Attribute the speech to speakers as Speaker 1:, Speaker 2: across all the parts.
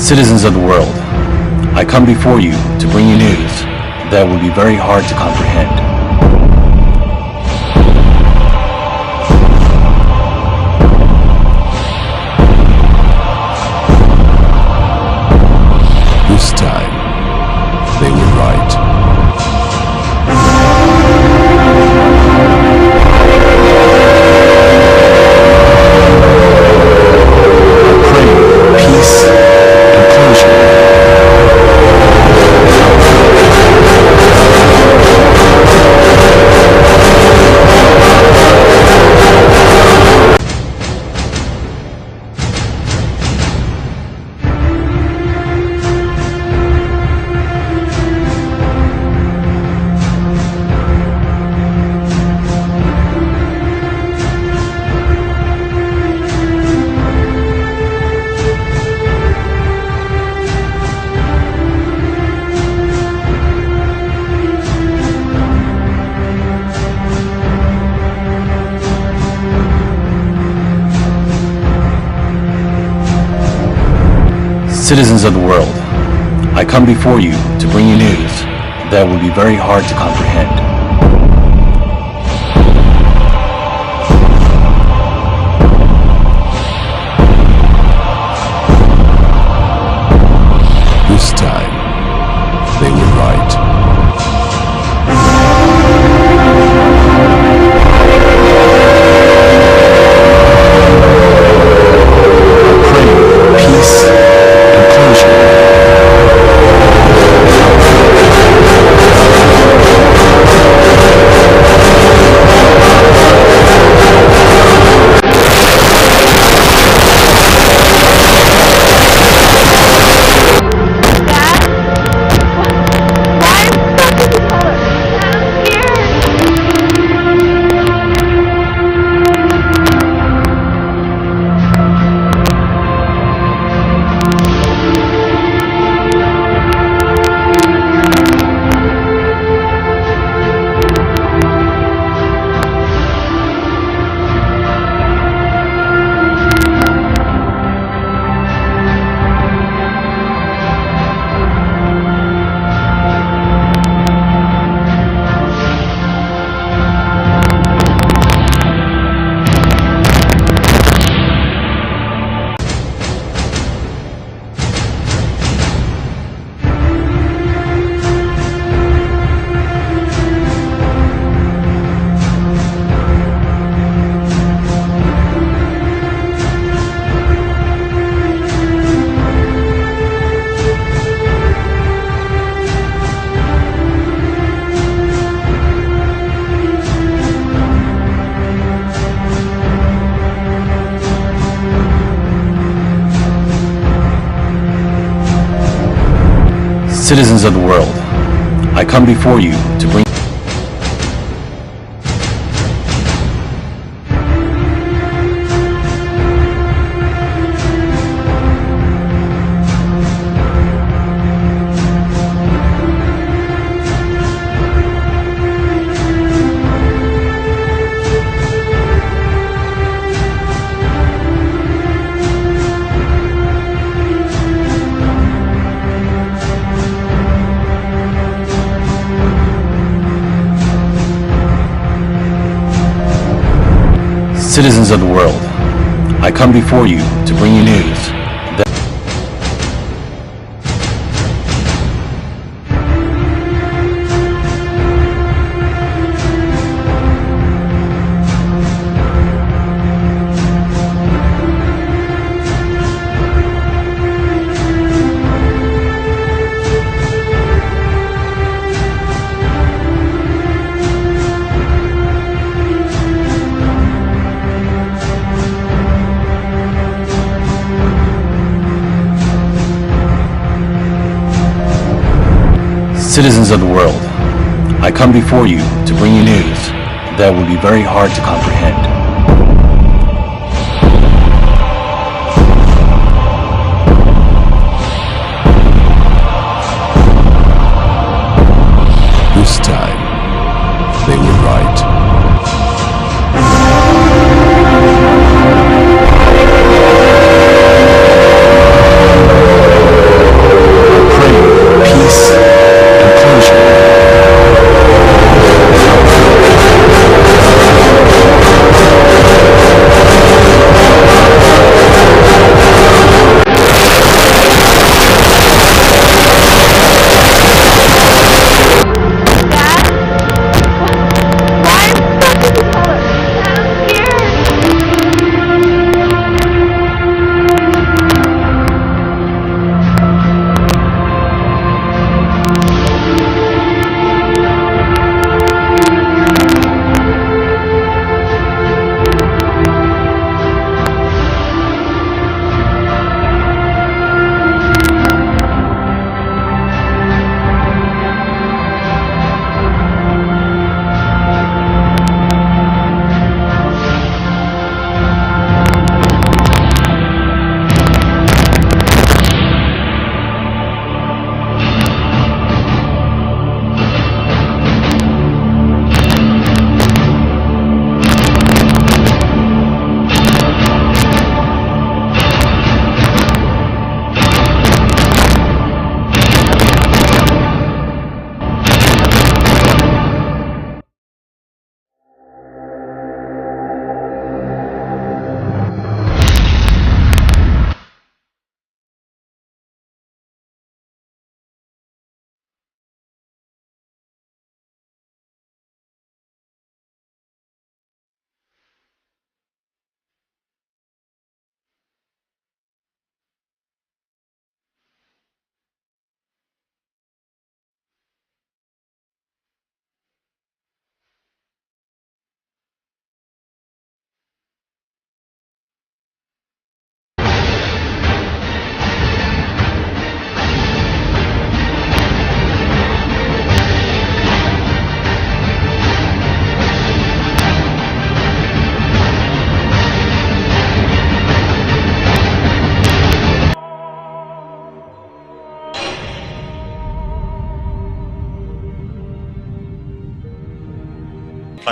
Speaker 1: Citizens of the world, I come before you to bring you news that will be very hard to comprehend.
Speaker 2: This time, they were right.
Speaker 1: Pray, peace, and closure. Citizens of the world, I come before you to bring you news that will be very hard to comprehend.
Speaker 2: This time, they were right. Citizens of the world, I come before you to bring Citizens of the world, I come before you to bring you news that Citizens of the world, I come before you to bring you news that will be very hard to comprehend. This time, they were right.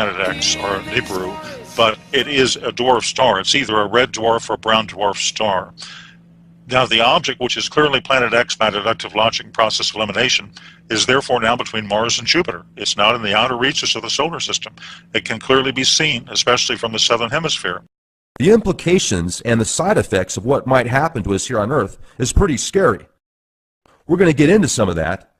Speaker 3: Planet X, or Nibiru, but it is a dwarf star. It's either a red dwarf or a brown dwarf star. Now, the object, which is clearly Planet X by deductive logic and process of elimination, is therefore now between Mars and Jupiter. It's not in the outer reaches of the solar system. It can clearly be seen, especially from the southern hemisphere.
Speaker 4: The implications and the side effects of what might happen to us here on Earth is pretty scary. We're going to get into some of that.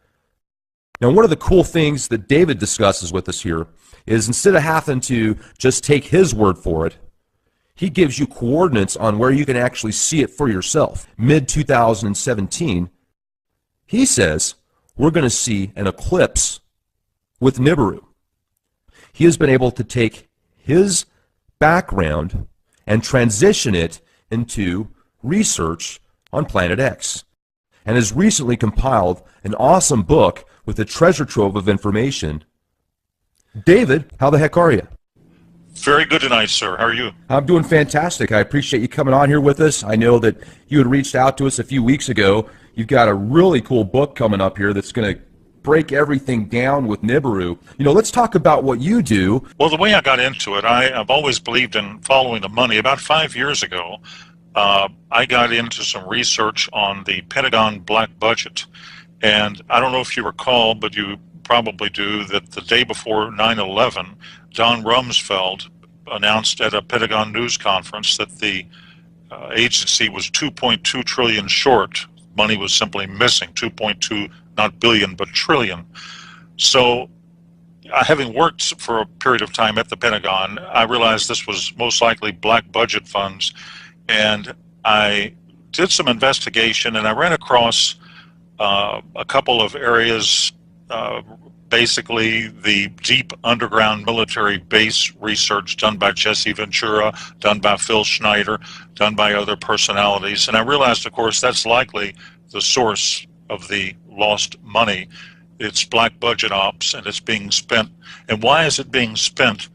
Speaker 4: Now, one of the cool things that David discusses with us here is instead of having to just take his word for it, he gives you coordinates on where you can actually see it for yourself. Mid-2017, he says we're going to see an eclipse with Nibiru. He has been able to take his background and transition it into research on Planet X, and has recently compiled an awesome book with a treasure trove of information. David, how the heck are you?
Speaker 3: Very good tonight, sir. How are you?
Speaker 4: I'm doing fantastic. I appreciate you coming on here with us. I know that you had reached out to us a few weeks ago. You've got a really cool book coming up here that's going to break everything down with Nibiru. You know, let's talk about what you do.
Speaker 3: Well, the way I got into it, I've always believed in following the money. About 5 years ago, I got into some research on the Pentagon black budget. And I don't know if you recall, but you probably do, that the day before 9/11, Don Rumsfeld announced at a Pentagon news conference that the agency was 2.2 trillion short. Money was simply missing, 2.2, not billion, but trillion. So having worked for a period of time at the Pentagon, I realized this was most likely black budget funds. And I did some investigation, and I ran across a couple of areas, basically the deep underground military base research done by Jesse Ventura, done by Phil Schneider, done by other personalities. And I realized, of course, that's likely the source of the lost money. It's black budget ops, and it's being spent. And why is it being spent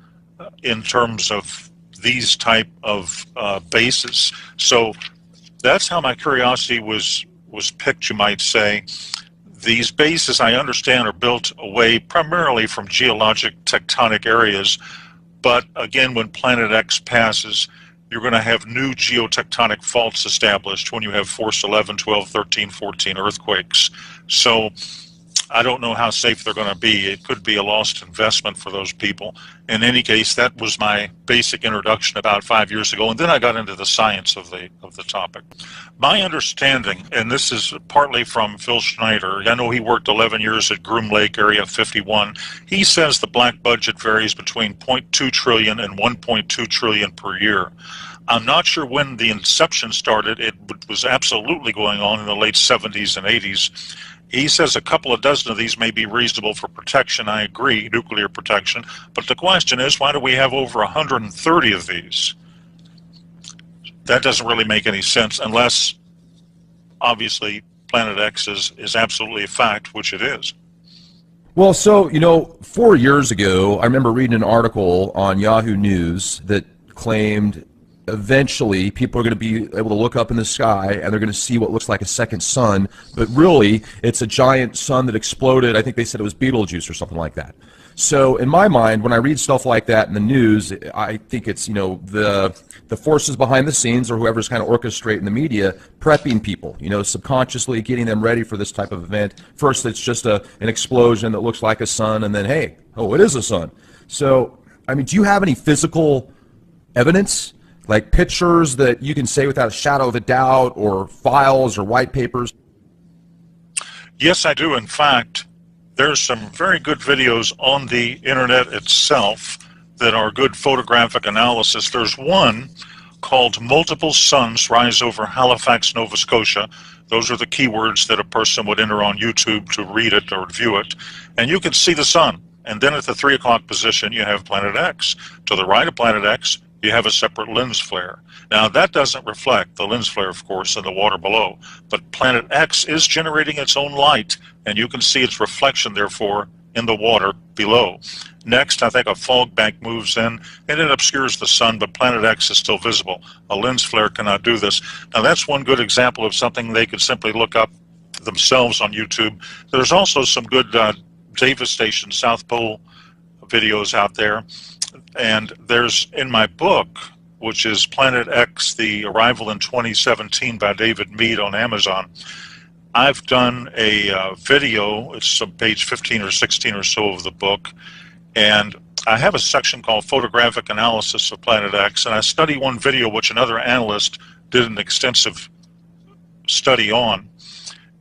Speaker 3: in terms of these type of bases? So that's how my curiosity was picked, you might say. These bases, I understand, are built away primarily from geologic tectonic areas, but again, when Planet X passes, you're going to have new geotectonic faults established when you have force 11, 12, 13, 14 earthquakes. So I don't know how safe they're going to be. It could be a lost investment for those people. In any case, that was my basic introduction about 5 years ago, and then I got into the science of the topic. My understanding, and this is partly from Phil Schneider, I know he worked 11 years at Groom Lake, Area 51. He says the black budget varies between 0.2 trillion and 1.2 trillion per year. I'm not sure when the inception started. It was absolutely going on in the late 70s and 80s. He says a couple of dozen of these may be reasonable for protection. I agree, nuclear protection. But the question is, why do we have over 130 of these? That doesn't really make any sense unless, obviously, Planet X is absolutely a fact, which it is.
Speaker 4: Well, so, you know, 4 years ago, I remember reading an article on Yahoo News that claimed eventually people are going to be able to look up in the sky and they're going to see what looks like a second sun, but really it's a giant sun that exploded. I think they said it was Betelgeuse or something like that. So in my mind, when I read stuff like that in the news, I think it's, you know, the forces behind the scenes or whoever's kind of orchestrating the media prepping people, you know, subconsciously getting them ready for this type of event. First it's just an explosion that looks like a sun, and then, hey, oh, it is a sun. So, I mean, do you have any physical evidence, like pictures that you can say without a shadow of a doubt, or files or white papers?
Speaker 3: Yes, I do. In fact, there's some very good videos on the internet itself that are good photographic analysis. There's one called Multiple Suns Rise Over Halifax, Nova Scotia. Those are the keywords that a person would enter on YouTube to read it or view it. And you can see the sun. And then at the 3 o'clock position, you have Planet X. To the right of Planet X, you have a separate lens flare. Now, that doesn't reflect the lens flare, of course, in the water below, but Planet X is generating its own light, and you can see its reflection, therefore, in the water below. Next, I think a fog bank moves in, and it obscures the sun, but Planet X is still visible. A lens flare cannot do this. Now, that's one good example of something they could simply look up themselves on YouTube. There's also some good Davis Station South Pole videos out there. And there's, in my book, which is Planet X, The Arrival in 2017 by David Mead on Amazon, I've done a video. It's on page 15 or 16 or so of the book, and I have a section called Photographic Analysis of Planet X, and I study one video which another analyst did an extensive study on.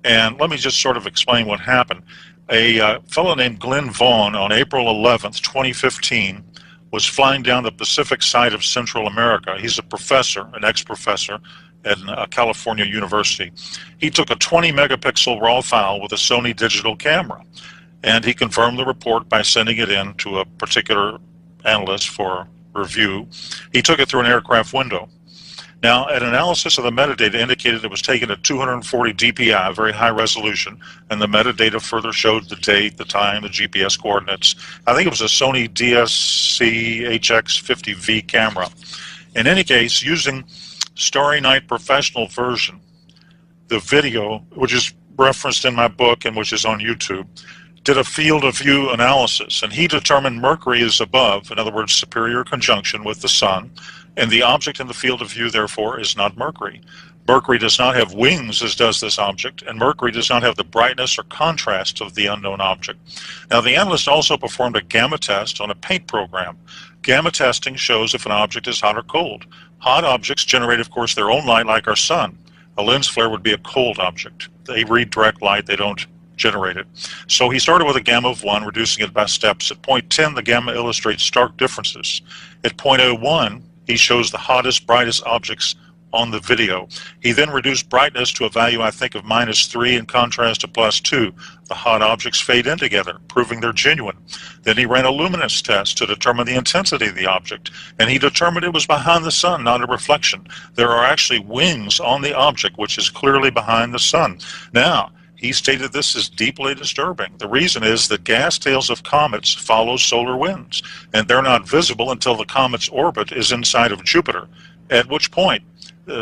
Speaker 3: And let me just sort of explain what happened. A fellow named Glenn Vaughn on April 11th, 2015, was flying down the Pacific side of Central America. He's a professor, an ex-professor at California University. He took a 20 megapixel raw file with a Sony digital camera, and he confirmed the report by sending it in to a particular analyst for review. He took it through an aircraft window. Now, an analysis of the metadata indicated it was taken at 240 dpi, very high resolution, and the metadata further showed the date, the time, the GPS coordinates. I think it was a Sony DSC HX50V camera. In any case, using Starry Night Professional version, the video, which is referenced in my book and which is on YouTube, did a field of view analysis, and he determined Mercury is above, in other words, superior conjunction with the Sun, and the object in the field of view, therefore, is not Mercury. Mercury does not have wings, as does this object, and Mercury does not have the brightness or contrast of the unknown object. Now, the analyst also performed a gamma test on a paint program. Gamma testing shows if an object is hot or cold. Hot objects generate, of course, their own light like our sun. A lens flare would be a cold object. They read direct light, they don't generate it. So he started with a gamma of 1, reducing it by steps. At point 10, the gamma illustrates stark differences. At point 01, he shows the hottest, brightest objects on the video. He then reduced brightness to a value, I think, of -3 in contrast to +2. The hot objects fade in together, proving they're genuine. Then he ran a luminance test to determine the intensity of the object, and he determined it was behind the sun, not a reflection. There are actually wings on the object, which is clearly behind the sun. Now, he stated this is deeply disturbing. The reason is that gas tails of comets follow solar winds, and they're not visible until the comet's orbit is inside of Jupiter, at which point,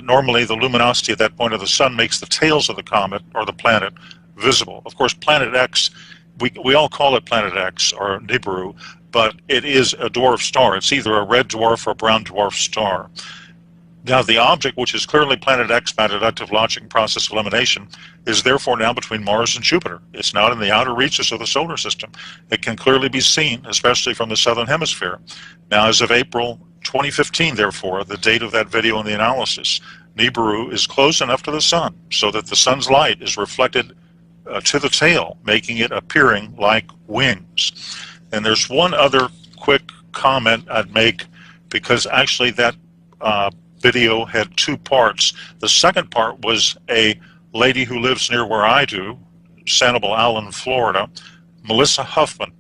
Speaker 3: normally the luminosity at that point of the sun makes the tails of the comet or the planet visible. Of course, Planet X, we all call it Planet X or Nibiru, but it is a dwarf star. It's either a red dwarf or a brown dwarf star. Now, the object, which is clearly Planet X by deductive logic process elimination, is therefore now between Mars and Jupiter. It's not in the outer reaches of the solar system. It can clearly be seen, especially from the southern hemisphere. Now, as of April 2015, therefore, the date of that video and the analysis, Nibiru is close enough to the sun so that the sun's light is reflected to the tail, making it appearing like wings. And there's one other quick comment I'd make, because actually that video had 2 parts. The second part was a lady who lives near where I do, Sanibel Island, Florida, Melissa Huffman.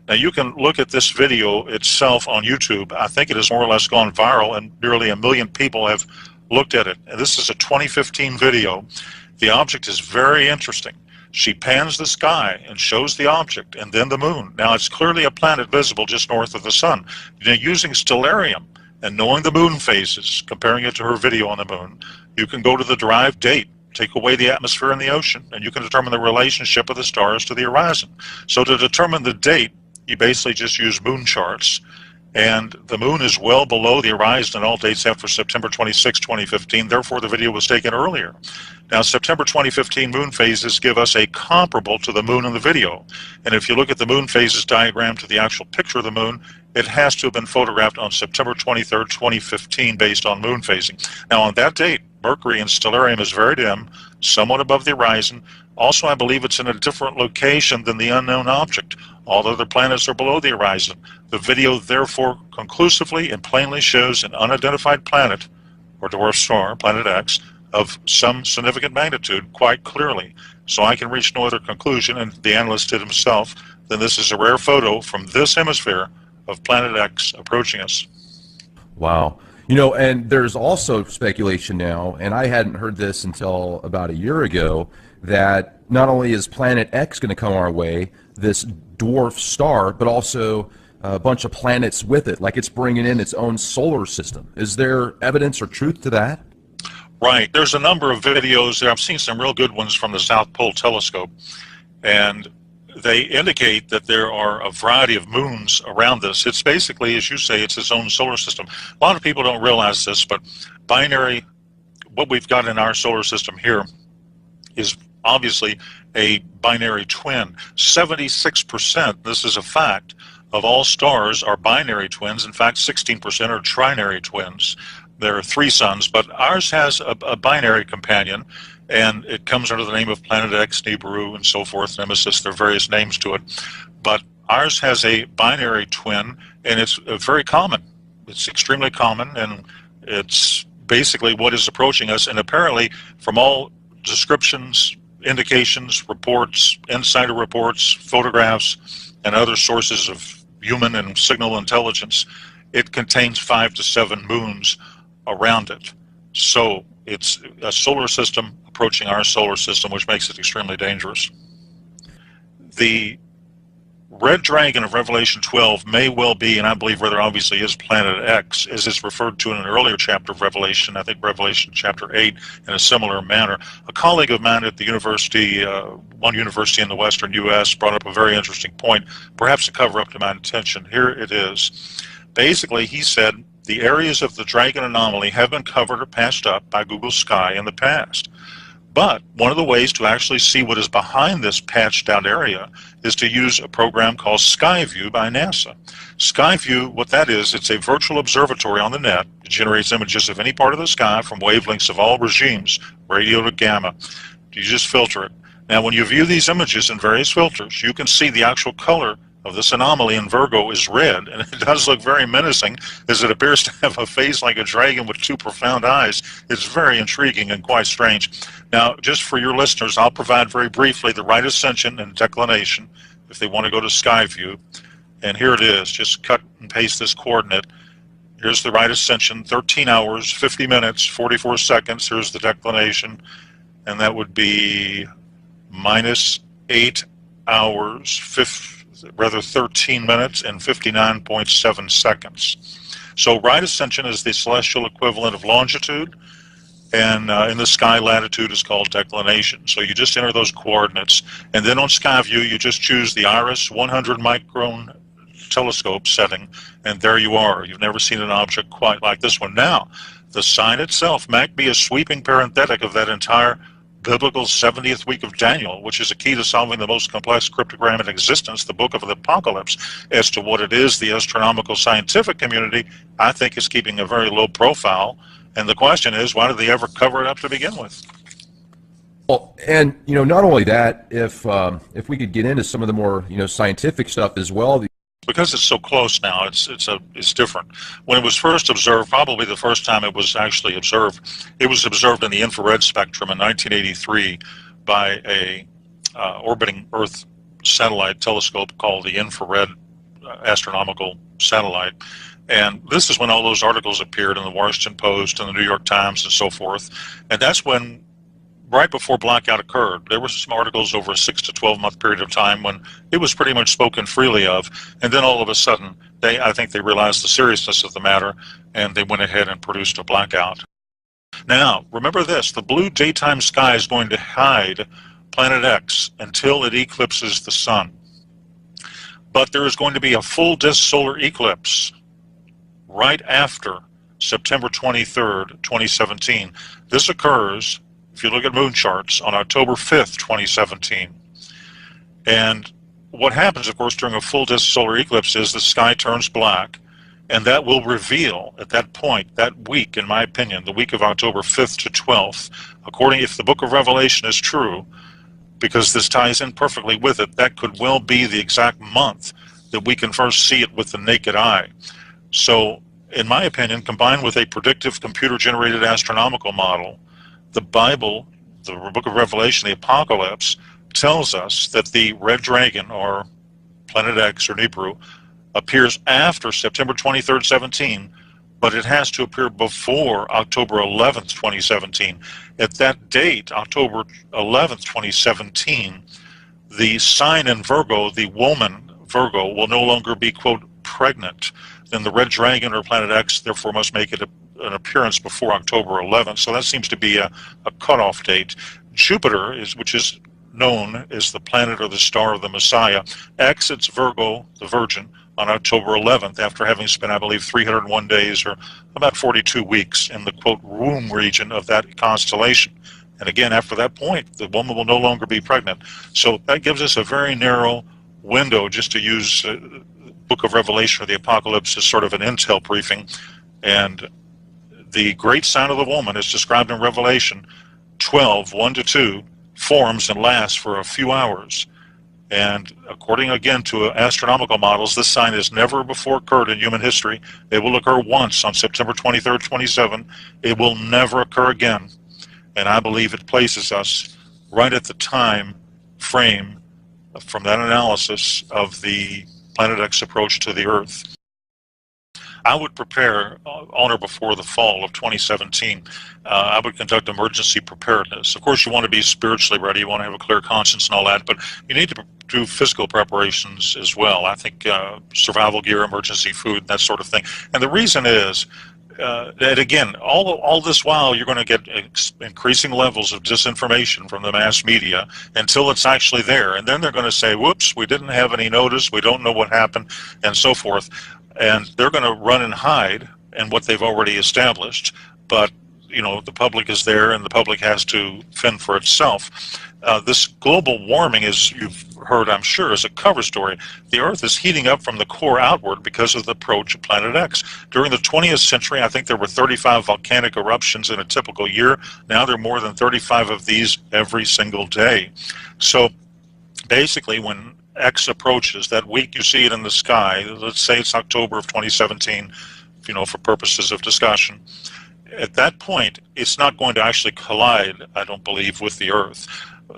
Speaker 3: Now, you can look at this video itself on YouTube. I think it has more or less gone viral, and nearly 1 million people have looked at it. And this is a 2015 video. The object is very interesting. She pans the sky and shows the object and then the moon. Now, it's clearly a planet visible just north of the sun. Using stellarium and knowing the moon phases, comparing it to her video on the moon, you can go to the derived date, take away the atmosphere and the ocean, and you can determine the relationship of the stars to the horizon. So to determine the date, you basically just use moon charts, and the moon is well below the horizon in all dates after September 26, 2015. Therefore, the video was taken earlier. Now, September 2015 moon phases give us a comparable to the moon in the video. And if you look at the moon phases diagram to the actual picture of the moon, it has to have been photographed on September 23, 2015, based on moon phasing. Now, on that date, Mercury in stellarium is very dim, somewhat above the horizon. Also, I believe it's in a different location than the unknown object. All other planets are below the horizon. The video, therefore, conclusively and plainly shows an unidentified planet, or dwarf star, Planet X, of some significant magnitude quite clearly. So I can reach no other conclusion, and the analyst did himself, than this is a rare photo from this hemisphere of Planet X approaching us.
Speaker 4: Wow. You know, and there's also speculation now, and I hadn't heard this until about a year ago, that not only is Planet X going to come our way, this dwarf star, but also a bunch of planets with it, like it's bringing in its own solar system. Is there evidence or truth to that?
Speaker 3: Right. There's a number of videos there. I've seen some real good ones from the South Pole Telescope, and they indicate that there are a variety of moons around this. It's basically, as you say, it's its own solar system. A lot of people don't realize this, but binary, what we've got in our solar system here is obviously a binary twin. 76%, this is a fact, of all stars are binary twins. In fact, 16% are trinary twins. There are 3 suns, but ours has a binary companion, and it comes under the name of Planet X, Nibiru, and so forth, Nemesis. There are various names to it. But ours has a binary twin, and it's very common. It's extremely common, and it's basically what is approaching us. And apparently, from all descriptions, indications, reports, insider reports, photographs, and other sources of human and signal intelligence, it contains 5 to 7 moons around it. So it's a solar system approaching our solar system, which makes it extremely dangerous. The red dragon of Revelation 12 may well be, and I believe rather obviously is, Planet X, as is referred to in an earlier chapter of Revelation, I think Revelation chapter 8, in a similar manner. A colleague of mine at the university, one university in the western U.S., brought up a very interesting point, perhaps to cover up to my attention. Here it is. Basically, he said, the areas of the dragon anomaly have been covered or patched up by Google Sky in the past. But one of the ways to actually see what is behind this patched out area is to use a program called Skyview by NASA. Skyview, what that is, it's a virtual observatory on the net. It generates images of any part of the sky from wavelengths of all regimes, radio to gamma. You just filter it. Now, when you view these images in various filters, you can see the actual color of this anomaly in Virgo is red, and it does look very menacing, as it appears to have a face like a dragon with 2 profound eyes. It's very intriguing and quite strange. Now, just for your listeners, I'll provide very briefly the right ascension and declination if they want to go to Skyview. And here it is. Just cut and paste this coordinate. Here's the right ascension, 13 hours, 50 minutes, 44 seconds. Here's the declination, and that would be minus 8 hours, 13 minutes and 59.7 seconds. So right ascension is the celestial equivalent of longitude, and in the sky latitude is called declination. So you just enter those coordinates, and then on Skyview you just choose the Iris 100 micron telescope setting, and there you are. You've never seen an object quite like this one. Now, the sign itself might be a sweeping parenthetic of that entire biblical 70th week of Daniel, which is a key to solving the most complex cryptogram in existence, the Book of the Apocalypse. As to what it is, the astronomical scientific community, I think, is keeping a very low profile. And the question is, why did they ever cover it up to begin with?
Speaker 4: Well, and not only that, if we could get into some of the more scientific stuff as well.
Speaker 3: Because it's so close now, it's different. When it was first observed, probably the first time it was actually observed, it was observed in the infrared spectrum in 1983 by a orbiting Earth satellite telescope called the Infrared Astronomical Satellite. And this is when all those articles appeared in the Washington Post and the New York Times and so forth. And that's when, right before blackout occurred, there were some articles over a 6 to 12 month period of time when it was pretty much spoken freely of, and then all of a sudden I think they realized the seriousness of the matter, and they went ahead and produced a blackout. Now, remember this, the blue daytime sky is going to hide Planet X until it eclipses the sun. But there is going to be a full disk solar eclipse right after September 23rd, 2017. This occurs, if you look at moon charts, on October 5th, 2017. And what happens, of course, during a full disk solar eclipse is the sky turns black, and that will reveal at that point, that week, in my opinion, the week of October 5th to 12th, if the book of Revelation is true, because this ties in perfectly with it, that could well be the exact month that we can first see it with the naked eye. So, in my opinion, combined with a predictive computer-generated astronomical model, the Bible, the book of Revelation, the Apocalypse, tells us that the red dragon, or Planet X, or Nibiru, appears after September 23rd, 17, but it has to appear before October 11th, 2017. At that date, October 11th, 2017, the sign in Virgo, the woman Virgo, will no longer be, quote, pregnant. Then the red dragon, or Planet X, therefore must make it an appearance before October 11th. So that seems to be a cutoff date. Jupiter, which is known as the planet or the star of the Messiah, exits Virgo, the Virgin, on October 11th after having spent, I believe, 301 days or about 42 weeks in the, quote, womb region of that constellation. And again, after that point, the woman will no longer be pregnant. So that gives us a very narrow window, just to use the Book of Revelation or the Apocalypse as sort of an intel briefing. And the great sign of the woman is described in Revelation 12, 1-2, forms and lasts for a few hours. And according, again, to astronomical models, this sign has never before occurred in human history. It will occur once on September 23rd, 27. It will never occur again. And I believe it places us right at the time frame from that analysis of the Planet X approach to the Earth. I would prepare on or before the fall of 2017. I would conduct emergency preparedness. Of course, you want to be spiritually ready. You want to have a clear conscience and all that, but you need to do physical preparations as well. I think survival gear, emergency food, that sort of thing. And the reason is that, again, all this while you're going to get increasing levels of disinformation from the mass media until it's actually there. And then they're going to say, whoops, we didn't have any notice, we don't know what happened, and so forth. And they're going to run and hide in what they've already established. But, you know, the public is there and the public has to fend for itself. This global warming, as you've heard, I'm sure, is a cover story. The Earth is heating up from the core outward because of the approach of Planet X. During the 20th century, I think there were 35 volcanic eruptions in a typical year. Now there are more than 35 of these every single day. So basically, when X approaches, that week you see it in the sky, let's say it's October of 2017, you know, for purposes of discussion. At that point, it's not going to actually collide, I don't believe, with the Earth.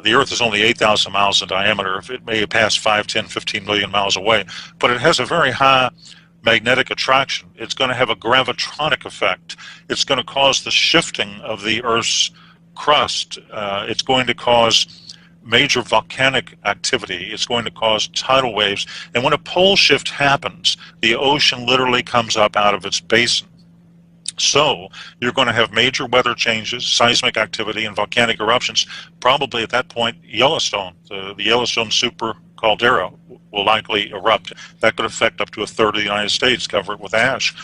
Speaker 3: The Earth is only 8,000 miles in diameter. It may pass 5, 10, 15 million miles away, but it has a very high magnetic attraction. It's going to have a gravitronic effect. It's going to cause the shifting of the Earth's crust. It's going to cause major volcanic activity. It's going to cause tidal waves. And when a pole shift happens, the ocean literally comes up out of its basin. So you're going to have major weather changes, seismic activity, and volcanic eruptions. Probably at that point, Yellowstone, the Yellowstone super caldera, will likely erupt. That could affect up to a third of the United States, cover it with ash.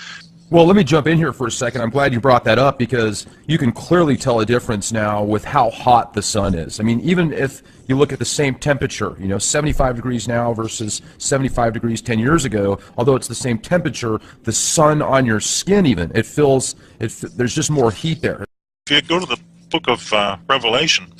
Speaker 4: Well, let me jump in here for a second. I'm glad you brought that up because you can clearly tell a difference now with how hot the sun is. I mean, even if you look at the same temperature, you know, 75 degrees now versus 75 degrees 10 years ago, although it's the same temperature, the sun on your skin even, there's just more heat there.
Speaker 3: If you go to the book of Revelation,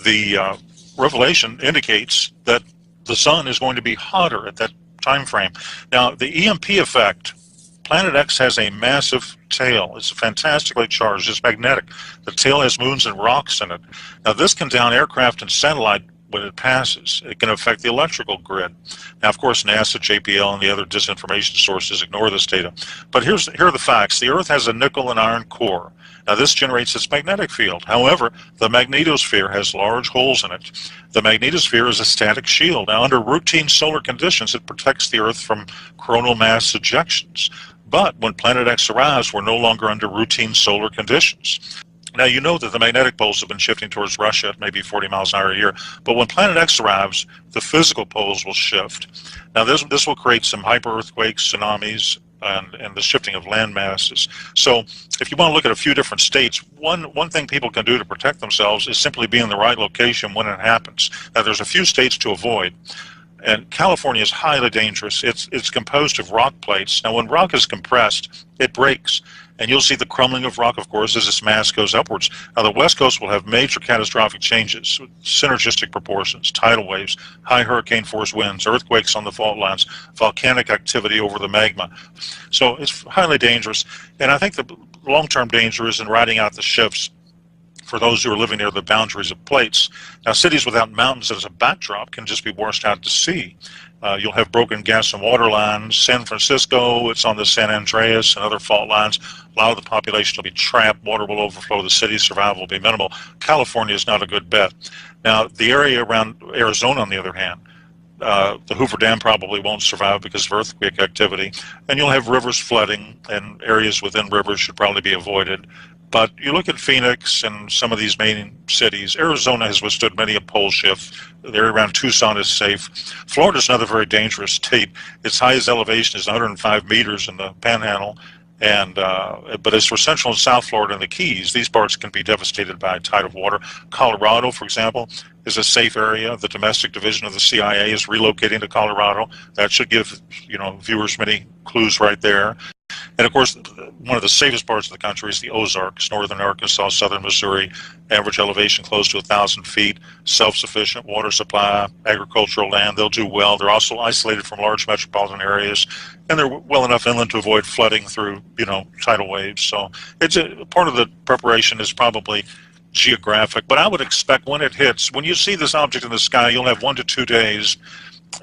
Speaker 3: the Revelation indicates that the sun is going to be hotter at that time frame. Now, the EMP effect, Planet X has a massive tail. It's fantastically charged. It's magnetic. The tail has moons and rocks in it. Now, this can down aircraft and satellite when it passes. It can affect the electrical grid. Now, of course, NASA, JPL, and the other disinformation sources ignore this data. But here are the facts. The Earth has a nickel and iron core. Now, this generates its magnetic field. However, the magnetosphere has large holes in it. The magnetosphere is a static shield. Now, under routine solar conditions, it protects the Earth from coronal mass ejections. But when Planet X arrives, we're no longer under routine solar conditions. Now, you know that the magnetic poles have been shifting towards Russia at maybe 40 miles an hour a year. But when Planet X arrives, the physical poles will shift. Now, this will create some hyper-earthquakes, tsunamis, and the shifting of land masses. So if you want to look at a few different states, one thing people can do to protect themselves is simply be in the right location when it happens. Now, there's a few states to avoid. And California is highly dangerous. It's composed of rock plates. Now, when rock is compressed, it breaks. And you'll see the crumbling of rock, of course, as its mass goes upwards. Now, the West Coast will have major catastrophic changes, synergistic proportions, tidal waves, high hurricane-force winds, earthquakes on the fault lines, volcanic activity over the magma. So it's highly dangerous. And I think the long-term danger is in riding out the shifts for those who are living near the boundaries of plates. Now, cities without mountains as a backdrop can just be washed out to sea. You'll have broken gas and water lines. San Francisco, it's on the San Andreas and other fault lines. A lot of the population will be trapped. Water will overflow the city. Survival will be minimal. California is not a good bet. Now, the area around Arizona, on the other hand, the Hoover Dam probably won't survive because of earthquake activity. And you'll have rivers flooding, and areas within rivers should probably be avoided. But you look at Phoenix and some of these main cities. Arizona has withstood many a pole shift. The area around Tucson is safe. Florida is another very dangerous state. Its highest elevation is 105 meters in the Panhandle. And but as for Central and South Florida and the Keys, these parts can be devastated by a tide of water. Colorado, for example, is a safe area. The domestic division of the CIA is relocating to Colorado. That should give viewers many clues right there. And of course, one of the safest parts of the country is the Ozarks, northern Arkansas, southern Missouri, average elevation close to 1,000 feet, self-sufficient water supply, agricultural land. They'll do well. They're also isolated from large metropolitan areas, and they're well enough inland to avoid flooding through, tidal waves. So it's part of the preparation is probably geographic, but I would expect when it hits, when you see this object in the sky, you'll have 1 to 2 days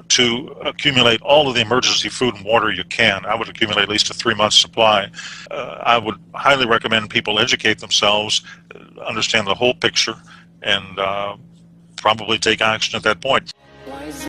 Speaker 3: to accumulate all of the emergency food and water you can. I would accumulate at least a 3-month supply. I would highly recommend people educate themselves, understand the whole picture, and probably take action at that point.